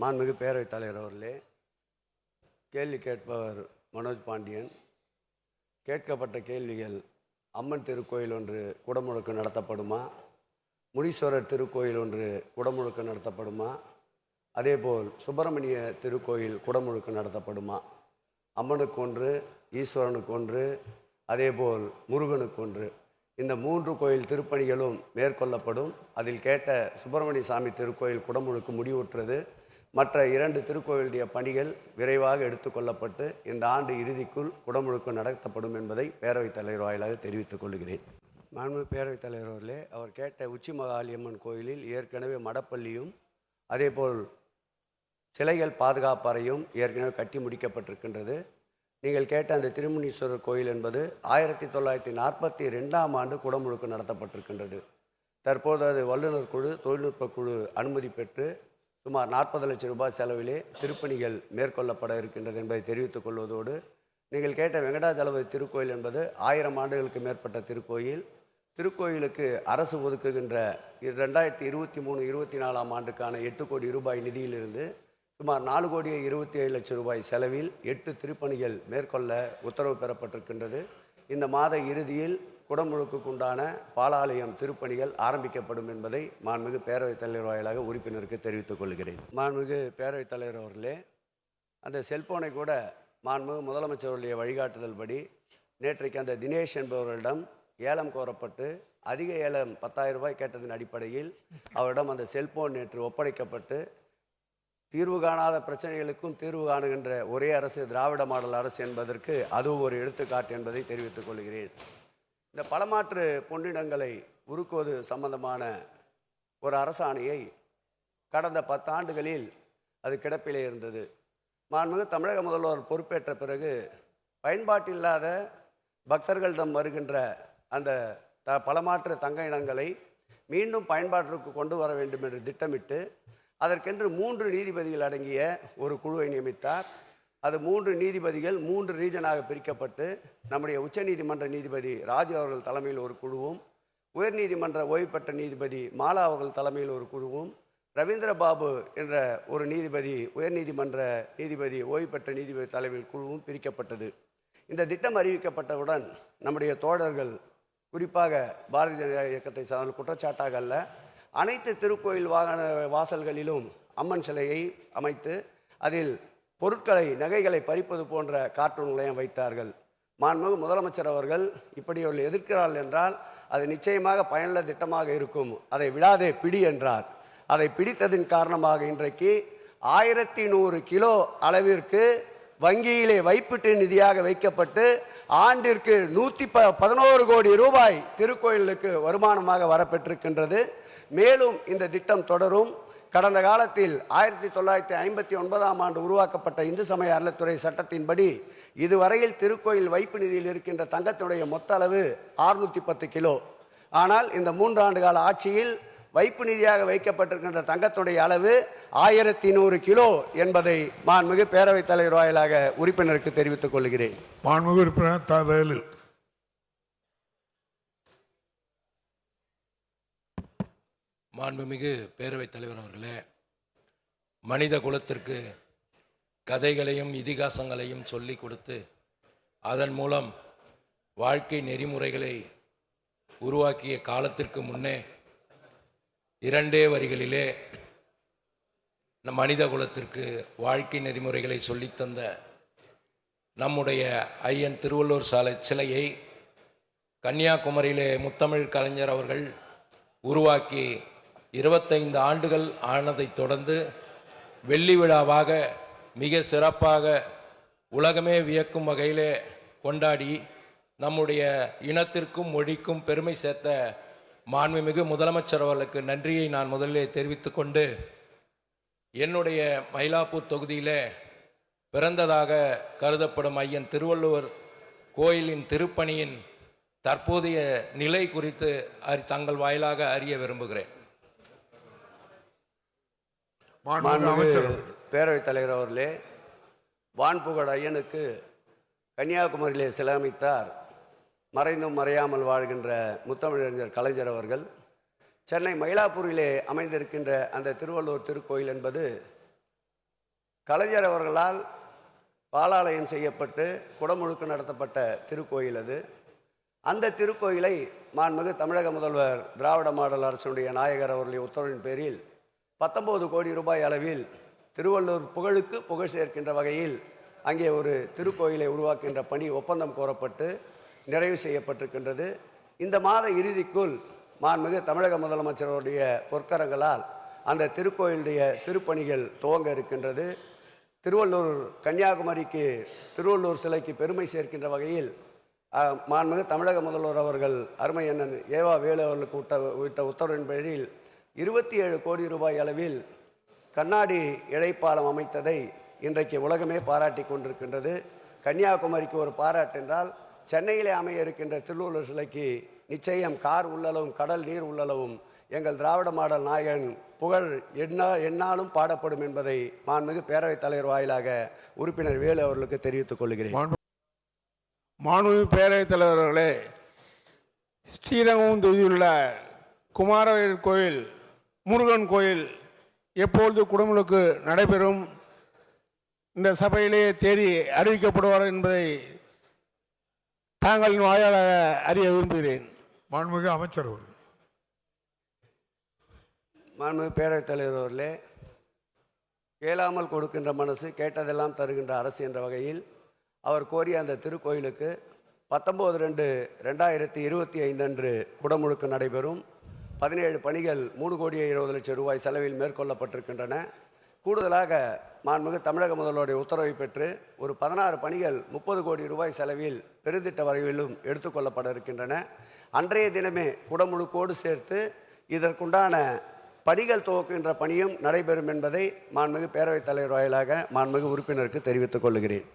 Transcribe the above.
மாண்புமிகு பேரவைத் தலைவர் அவர்களே, கேள்வி கேட்பவர் மனோஜ் பாண்டியன். கேட்கப்பட்ட கேள்விகள்: அம்மன் திருக்கோயில் ஒன்று குடமுழுக்கு நடத்தப்படுமா? முனீஸ்வரர் திருக்கோயில் ஒன்று குடமுழுக்கு நடத்தப்படுமா? அதேபோல் சுப்பிரமணிய திருக்கோயில் குடமுழுக்கு நடத்தப்படுமா? அம்மனுக்கு ஒன்று, ஈஸ்வரனுக்கு ஒன்று, அதேபோல் முருகனுக்கு ஒன்று. இந்த 3 கோயில் திருப்பணிகளும் மேற்கொள்ளப்படும். அதில் கேட்ட சுப்பிரமணிய சாமி திருக்கோயில் குடமுழுக்கு முடிவுற்றது. மற்ற 2 திருக்கோயிலுடைய பணிகள் விரைவாக எடுத்துக்கொள்ளப்பட்டு இந்த ஆண்டு இறுதிக்குள் குடமுழுக்கு நடத்தப்படும் என்பதை பேரவைத் தலைவர் வாயிலாக தெரிவித்துக் கொள்கிறேன். மாண்பு பேரவைத் தலைவர் அவர்களே, அவர் கேட்ட உச்சி மகாளியம்மன் கோயிலில் ஏற்கனவே மடப்பள்ளியும் அதேபோல் சிலைகள் பாதுகாப்பறையும் ஏற்கனவே கட்டி முடிக்கப்பட்டிருக்கின்றது. நீங்கள் கேட்ட அந்த திருமுனீஸ்வரர் கோயில் என்பது 1942ஆம் ஆண்டு குடமுழுக்கு நடத்தப்பட்டிருக்கின்றது. தற்போது அது வல்லுநர் குழு, தொழில்நுட்ப குழு அனுமதி பெற்று சுமார் 40 லட்சம் ரூபாய் செலவிலே திருப்பணிகள் மேற்கொள்ளப்பட இருக்கின்றது என்பதை தெரிவித்துக் கொள்வதோடு, நீங்கள் கேட்ட வெங்கடாஜலபதி திருக்கோயில் என்பது 1000 ஆண்டுகளுக்கு மேற்பட்ட திருக்கோயில். திருக்கோயிலுக்கு அரசு ஒதுக்குகின்ற 2023-24ஆம் ஆண்டுக்கான 8 கோடி ரூபாய் நிதியிலிருந்து சுமார் 4,27,00,000 ரூபாய் செலவில் 8 திருப்பணிகள் மேற்கொள்ள உத்தரவு பெறப்பட்டிருக்கின்றது. இந்த மாத இறுதியில் குடமுழுக்குக்குண்டான பாலாலயம் திருப்பணிகள் ஆரம்பிக்கப்படும் என்பதை மாண்புமிகு பேரவைத் தலைவர் வாயிலாக உறுப்பினருக்கு தெரிவித்துக் கொள்கிறேன். மாண்புமிகு பேரவைத் தலைவர் அவர்களே, அந்த செல்போனை கூட மாண்புமிகு முதலமைச்சருடைய வழிகாட்டுதல் படி நேற்றைக்கு அந்த தினேஷ் என்பவர்களிடம் ஏலம் கோரப்பட்டு அதிக ஏலம் 10,000 ரூபாய் கேட்டதன் அடிப்படையில் அவரிடம் அந்த செல்போன் நேற்று ஒப்படைக்கப்பட்டு தீர்வு காணாத பிரச்சனைகளுக்கும் தீர்வு காணுகின்ற ஒரே அரசு திராவிட மாடல் அரசு என்பதற்கு அதுவும் ஒரு எடுத்துக்காட்டு என்பதை தெரிவித்துக் கொள்கிறேன். இந்த பலமாற்று பொன்னிடங்களை உருக்குவது சம்பந்தமான ஒரு அரசாணையை கடந்த 10 ஆண்டுகளில் அது கிடப்பிலே இருந்தது. மாண்புமிகு தமிழக முதல்வர் பொறுப்பேற்ற பிறகு பயன்பாட்டில்லாத பக்தர்களிடம் வருகின்ற அந்த பலமாற்று தங்க இடங்களை மீண்டும் பயன்பாட்டிற்கு கொண்டு வர வேண்டும் என்று திட்டமிட்டு அதற்கென்று 3 நீதிபதிகள் அடங்கிய ஒரு குழுவை நியமித்தார். அது 3 நீதிபதிகள் 3 ரீஜனாக பிரிக்கப்பட்டு நம்முடைய உச்சநீதிமன்ற நீதிபதி ராஜு அவர்கள் தலைமையில் ஒரு குழுவும், உயர்நீதிமன்ற ஓய்வு பெற்ற நீதிபதி மாலா அவர்கள் தலைமையில் ஒரு குழுவும், ரவீந்திர பாபு என்ற ஒரு நீதிபதி உயர்நீதிமன்ற நீதிபதி ஓய்வு பெற்ற நீதிபதி தலைமையில் குழுவும் பிரிக்கப்பட்டது. இந்த திட்டம் அறிவிக்கப்பட்டவுடன் நம்முடைய தோழர்கள், குறிப்பாக பாரதிய ஜனதா இயக்கத்தை சார்ந்த குற்றச்சாட்டாக அல்ல, அனைத்து திருக்கோயில் வாசல்களிலும் அம்மன் சிலையை அமைத்து அதில் பொருட்களை, நகைகளை பறிப்பது போன்ற கார்ட்டூன்களையும் வைத்தார்கள். மாண்புமிகு முதலமைச்சர் அவர்கள் இப்படி ஒரு எதிர்க்கிறார்கள் என்றால் அது நிச்சயமாக பயனுள்ள திட்டமாக இருக்கும், அதை விடாதே பிடி என்றார். அதை பிடித்ததின் காரணமாக இன்றைக்கு 1100 கிலோ அளவிற்கு வங்கியிலே வைப்பிட்டு நிதியாக வைக்கப்பட்டு ஆண்டிற்கு 111 கோடி ரூபாய் திருக்கோயிலுக்கு வருமானமாக வரப்பெற்றிருக்கின்றது. மேலும் இந்த திட்டம் தொடரும். கடந்த காலத்தில் 1959ஆம் ஆண்டு உருவாக்கப்பட்ட இந்து சமய அறநிலைத்துறை சட்டத்தின்படி இதுவரையில் திருக்கோயில் வைப்பு நிதியில் இருக்கின்ற தங்கத்தினுடைய மொத்த அளவு 610 கிலோ. ஆனால் இந்த 3 ஆண்டு கால ஆட்சியில் வைப்பு நிதியாக வைக்கப்பட்டிருக்கின்ற தங்கத்துடைய அளவு 1100 கிலோ என்பதை மாண்புமிகு பேரவைத் தலைவர் வாயிலாக உறுப்பினருக்கு தெரிவித்துக் கொள்கிறேன். மாண்புமிகு உறுப்பினர் தா. வேலு. மாண்புமிகு பேரவைத் தலைவர் அவர்களே, மனித குலத்திற்கு கதைகளையும் இதிகாசங்களையும் சொல்லிக் கொடுத்து அதன் மூலம் வாழ்க்கை நெறிமுறைகளை உருவாக்கிய காலத்திற்கு முன்னே 2 வரிகளிலே மனித குலத்திற்கு வாழ்க்கை நெறிமுறைகளை சொல்லித்தந்த நம்முடைய ஐயன் திருவள்ளுவர் சிலையை கன்னியாகுமரியிலே முத்தமிழ் கலைஞர் அவர்கள் உருவாக்கி 25 ஆண்டுகள் ஆனதைத் தொடர்ந்து வெள்ளி விழாவாக மிக சிறப்பாக உலகமே வியக்கும் வகையிலே கொண்டாடி நம்முடைய இனத்திற்கும் மொழிக்கும் பெருமை சேர்த்த மாண்புமிகு முதலமைச்சர் அவர்களுக்கு நன்றியை நான் முதலிலே தெரிவித்து கொண்டு, என்னுடைய மயிலாப்பூர் தொகுதியிலே பிறந்ததாக கருதப்படும் ஐயன் திருவள்ளுவர் கோயிலின் திருப்பணியின் தற்போதைய நிலை குறித்து தங்கள் வாயிலாக அறிய விரும்புகிறேன். பேரவைத் தலைவர் அவர்களே, வான்புகழ் ஐயனுக்கு கன்னியாகுமரியிலே சிலை அமைத்தார் மறைந்தும் மறையாமல் வாழ்கின்ற முத்தமிழறிஞர் கலைஞர் அவர்கள். சென்னை மயிலாப்பூரிலே அமைந்திருக்கின்ற அந்த திருவள்ளுவர் திருக்கோயில் என்பது கலைஞர் அவர்களால் பாலாலயம் செய்யப்பட்டு குடமுழுக்கு நடத்தப்பட்ட திருக்கோயில் அது. அந்த திருக்கோயிலை மாண்புமிகு தமிழக முதல்வர் திராவிட மாடல் அரசுடைய நாயகர் அவர்களுடைய உத்தரவின் பேரில் 19 கோடி ரூபாய் அளவில் திருவள்ளூர் புகழுக்கு புகழ் சேர்க்கின்ற வகையில் அங்கே ஒரு திருக்கோயிலை உருவாக்கின்ற பணி ஒப்பந்தம் கோரப்பட்டு நிறைவு செய்யப்பட்டிருக்கின்றது. இந்த மாத இறுதிக்குள் மாண்புமிகு தமிழக முதலமைச்சருடைய பொற்கரங்களால் அந்த திருக்கோயிலுடைய திருப்பணிகள் துவங்க இருக்கின்றது. திருவள்ளூர் கன்னியாகுமரிக்கு திருவள்ளூர் சிலைக்கு பெருமை சேர்க்கின்ற வகையில் மாண்புமிகு தமிழக முதல்வர் அவர்கள் அருமை அண்ணன் ஏவா வேலு அவர்களுக்கு விட்ட உத்தரவின் பேரில் 27 கோடி ரூபாய் அளவில் கண்ணாடி இழைப்பாலம் அமைத்ததை இன்றைக்கு உலகமே பாராட்டி கொண்டிருக்கின்றது. கன்னியாகுமரிக்கு ஒரு பாராட்டு என்றால் சென்னையிலே அமைய இருக்கின்ற திருவள்ளூர் சிலைக்கு நிச்சயம் கார் உள்ளளவும் கடல் நீர் உள்ளளவும் எங்கள் திராவிட மாடல் நாயகன் புகழ் எந்நாளும் பாடப்படும் என்பதை மாண்புமிகு பேரவைத் தலைவர் வாயிலாக உறுப்பினர் வேலு அவர்களுக்கு தெரிவித்துக் கொள்கிறேன். மாண்புமிகு பேரவைத் தலைவர்களே, ஸ்ரீரங்கம் தொகுதியுள்ள குமாரவேல் கோயில் முருகன் கோயில் எப்பொழுது குடமுழுக்கு நடைபெறும், இந்த சபையிலே தேதி அறிவிக்கப்படுவார் என்பதை தாங்களின் வாயிலாக அறிய விரும்புகிறேன். மாண்புமிகு அமைச்சர் அவர்கள். மாண்புமிகு பேரவைத் தலைவர் அவர்களே, கேளாமல் கொடுக்கின்ற மனசு கேட்டதெல்லாம் தருகின்ற அரசு என்ற வகையில் அவர் கோரிய அந்த திருக்கோயிலுக்கு 19/2/2025 அன்று குடமுழுக்கு நடைபெறும். 17 பணிகள் 3 கோடியே 20 லட்சம் ரூபாய் செலவில் மேற்கொள்ளப்பட்டிருக்கின்றன. கூடுதலாக மாண்புமிகு தமிழக முதல்வருடைய உத்தரவை பெற்று ஒரு 16 பணிகள் 30 கோடி ரூபாய் செலவில் பெருந்திட்ட வரைவிலும் எடுத்துக்கொள்ளப்பட இருக்கின்றன. அன்றைய தினமே குடமுழுக்கோடு சேர்த்து இதற்குண்டான படிகள் துவக்குகின்ற பணியும் நடைபெறும் என்பதை மாண்புமிகு பேரவைத் தலைவர் வாயிலாக மாண்புமிகு உறுப்பினருக்கு தெரிவித்துக் கொள்கிறேன்.